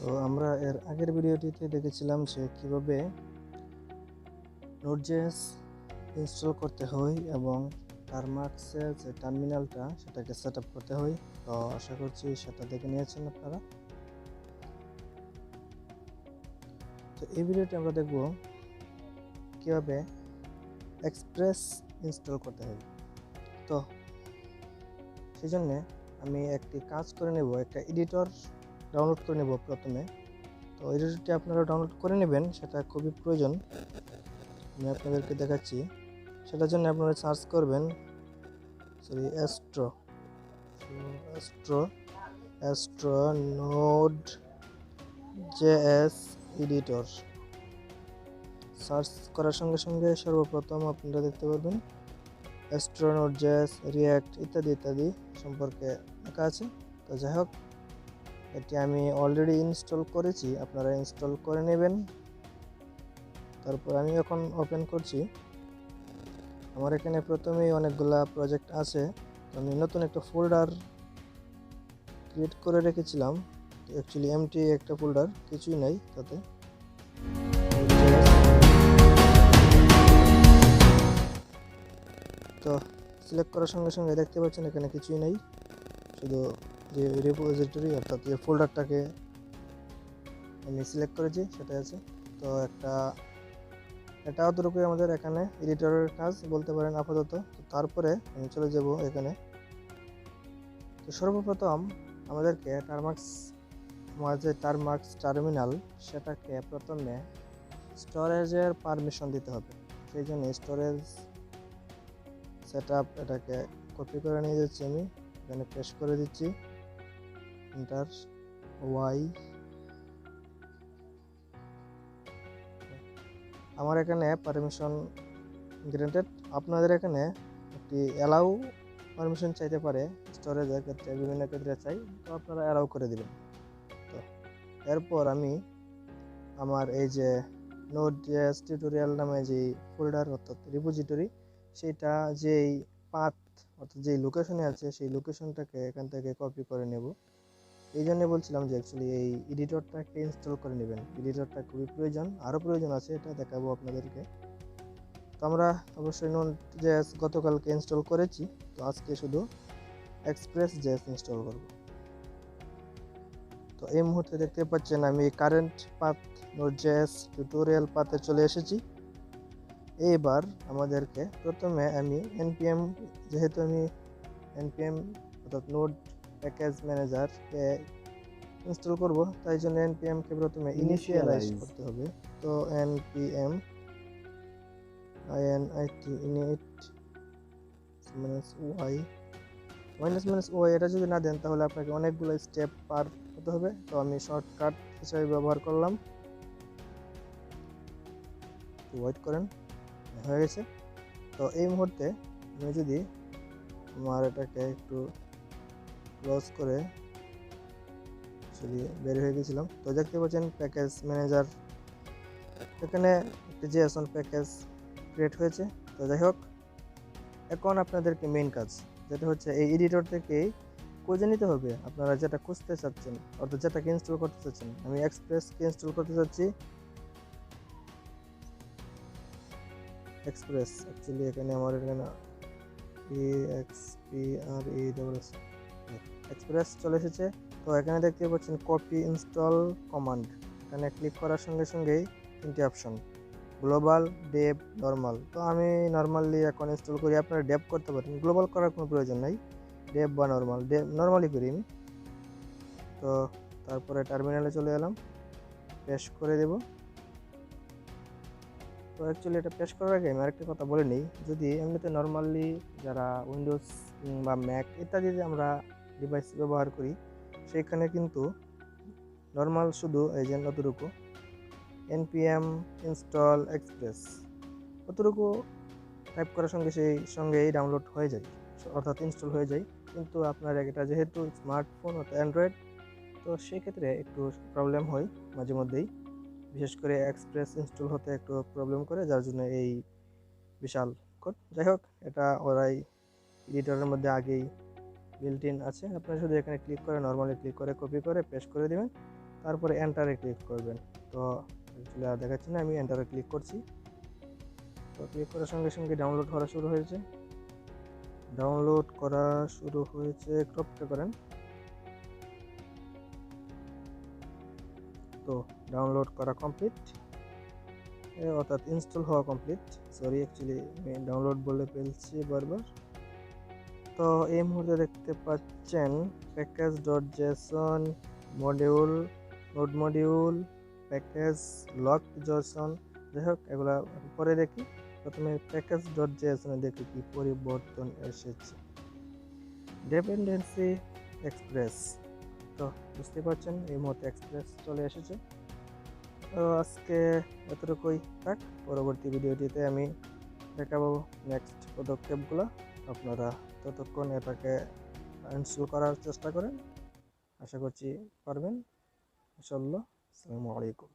তো আমরা এর আগের ভিডিওটিতে দেখেছিলাম যে কিভাবে নোড.js ইনস্টল করতে হয় এবং টারমাক্সের যে টার্মিনালটা সেটাকে সেট আপ করতে হয়। তো আশা করছি সেটা দেখে নিয়েছেন আপনারা। তো এই ভিডিওতে আমরা দেখব কিভাবে এক্সপ্রেস ইনস্টল করতে হয়। তো সেই জন্যে আমি একটি কাজ করে নেব, একটা এডিটর ডাউনলোড করে নেব প্রথমে। তো এডিটরটি আপনারা ডাউনলোড করে নেবেন, সেটা খুবই প্রয়োজন। আমি আপনাদেরকে দেখাচ্ছি। সেটার জন্য আপনারা সার্চ করবেন অ্যাস্ট্রো নোড.js এডিটর। সার্চ করার সঙ্গে সঙ্গে সর্বপ্রথম আপনারা দেখতে পারবেন অ্যাস্ট্রো নোড.js, রিয়াক্ট ইত্যাদি ইত্যাদি সম্পর্কে লেখা আছে। তো যাই হোক, এটি আমি অলরেডি ইনস্টল করেছি, আপনারা ইনস্টল করে নেবেন। তারপর আমি এখন ওপেন করছি। আমার এখানে প্রথমেই অনেকগুলা প্রজেক্ট আছে। আমি নতুন একটা ফোল্ডার ক্রিয়েট করে রেখেছিলাম। অ্যাকচুয়ালি এমটি একটা ফোল্ডার, কিছুই নাই তাতে। তো সিলেক্ট করার সঙ্গে সঙ্গে দেখতে পাচ্ছেন এখানে কিছুই নেই, শুধু যে রিপোজিটরি অর্থাৎ যে ফোল্ডারটাকে আমি সিলেক্ট করেছি সেটাই আছে। তো এটা অতটুকুই আমাদের এখানে এডিটরের কাজ বলতে পারেন আপাতত। তো তারপরে আমি চলে যাব এখানে। তো সর্বপ্রথম আমাদেরকে টারমাক্স টার্মিনাল সেটাকে প্রথমে স্টোরেজের পারমিশন দিতে হবে। সেই জন্য স্টোরেজ সেটআপ এটাকে কপি করে নিয়ে যাচ্ছি, আমি এখানে পেস্ট করে দিচ্ছি, এন্টার ওয়াই। আমার এখানে পারমিশন গ্রান্টেড। আপনাদের এখানে একটি অ্যালাউ পারমিশন চাইতে পারে, স্টোরেজের ক্ষেত্রে বিভিন্ন ক্ষেত্রে চাই, তো আপনারা অ্যালাউ করে দিবেন। তো এরপর আমি আমার এই যে নোড.js টিউটোরিয়াল নামে যে ফোল্ডার অর্থাৎ রিপোজিটরি, সেটা যেই পাথ অর্থাৎ যেই লোকেশনে আছে সেই লোকেশনটাকে এখান থেকে কপি করে নেব। এই জন্য বলছিলাম যে অ্যাকচুয়ালি এই এডিটরটাকে ইনস্টল করে নেবেন। এডিটরটা খুবই প্রয়োজন, আরও প্রয়োজন আছে, এটা দেখাবো আপনাদেরকে। তো আমরা অবশ্যই নোড.js গতকালকে ইনস্টল করেছি, তো আজকে শুধু এক্সপ্রেস.js ইনস্টল করব। তো এই মুহূর্তে দেখতে পাচ্ছেন আমি কারেন্ট পাথ নোড.js টিউটোরিয়াল পাথে চলে এসেছি। এইবার আমাদেরকে প্রথমে আমি যেহেতু আমি npm অর্থাৎ নোড প্যাকেজ ম্যানেজারকে ইনস্টল করব, তাই জন্য npm কে প্রথমে ইনিশিয়ালাইজ করতে হবে। তো npm init -y এটা যদি না দেন তাহলে আপনাকে অনেকগুলো স্টেপ পার হতে হবে। তো আমি শর্টকাট হিসেবে ব্যবহার করলাম। ওয়েট করেন, হয়ে গেছে। তো এই মুহূর্তে আমি যদি আমার এটাকে একটু ক্লোজ করে বের হয়ে গেছিলাম, তো দেখতে পাচ্ছেন প্যাকেজ ম্যানেজার এখানে একটি জেএসন প্যাকেজ ক্রিয়েট হয়েছে। তো যাই হোক, এখন আপনাদেরকে মেইন কাজ যেটা হচ্ছে এই এডিটর থেকে খুঁজে নিতে হবে আপনারা যেটা খুঁজতে চাচ্ছেন, অর্থাৎ যেটাকে ইনস্টল করতে চাচ্ছেন। আমি এক্সপ্রেসকে ইনস্টল করতে চাচ্ছি। এক্সপ্রেস অ্যাকচুয়ালি এখানে আমার এখানে এক্সপ্রেস চলে এসেছে। তো এখানে দেখতে পাচ্ছেন কপি ইনস্টল কমান্ড। এখানে ক্লিক করার সঙ্গে সঙ্গেই তিনটি অপশন, গ্লোবাল, ডেভ, নর্মাল। তো আমি নর্মালি এখন ইনস্টল করি, আপনারা ডেভ করতে পারেন, গ্লোবাল করার কোনো প্রয়োজন নাই। ডেভ বা নর্মালি করি আমি। তো তারপরে টার্মিনালে চলে এলাম, পেস্ট করে দেব। তো অ্যাকচুয়ালি এটা পেস্ট করার আগে আমি আরেকটা কথা বলে নিই, যদি এমনিতে নর্মালি যারা উইন্ডোজ বা ম্যাক ইত্যাদিতে আমরা ডিভাইস ব্যবহার করি, সেখানে কিন্তু নর্মাল শুধু এই যে অতটুকু npm ইনস্টল এক্সপ্রেস অতটুকু টাইপ করার সঙ্গেই ডাউনলোড হয়ে যায়, অর্থাৎ ইনস্টল হয়ে যায়। কিন্তু আপনার এটা যেহেতু স্মার্টফোন অর্থাৎ অ্যান্ড্রয়েড, তো সেক্ষেত্রে একটু প্রবলেম হয় মাঝে মধ্যেই, বিশেষ করে এক্সপ্রেস ইনস্টল হতে একটু প্রবলেম করে, যার জন্য এই বিশাল কোড। যাই হোক, এটা ওরাই এডিটরের মধ্যে আগেই বিল্ট ইন আছে। আপনারা শুধু এখানে ক্লিক করে নর্মালি ক্লিক করে কপি করে পেস্ট করে দেবেন। তারপরে এন্টারে ক্লিক করবেন। তো অ্যাকচুয়ালি আর দেখাচ্ছি না, আমি এন্টারে ক্লিক করছি। তো ক্লিক করার সঙ্গে সঙ্গে ডাউনলোড করা শুরু হয়েছে। ক্রপটা করেন। তো ডাউনলোড করা কমপ্লিট, অর্থাৎ ইনস্টল হওয়া কমপ্লিট। সরি, অ্যাকচুয়ালি আমি ডাউনলোড বলে ফেলছি বারবার। তো এই মুহূর্তে দেখতে পাচ্ছেন package dot Jason module, node module, package lock Jason. যাই হোক, এগুলা পরে দেখি। প্রথমে প্যাকেজ ডট জেসনে দেখি কি পরিবর্তন এসেছে। ডিপেন্ডেন্সি এক্সপ্রেস, তো বুঝতে পারছেন এই মুহূর্তে এক্সপ্রেস চলে এসেছে। তো আজকে এতটুকুই থাক। পরবর্তী ভিডিওটিতে আমি দেখাবো নেক্সট পদক্ষেপগুলো। আপনারা ততক্ষণ এটাকে ইনস্টল করার চেষ্টা করেন, আশা করছি পারবেন ইনশাআল্লাহ। আসসালামু আলাইকুম।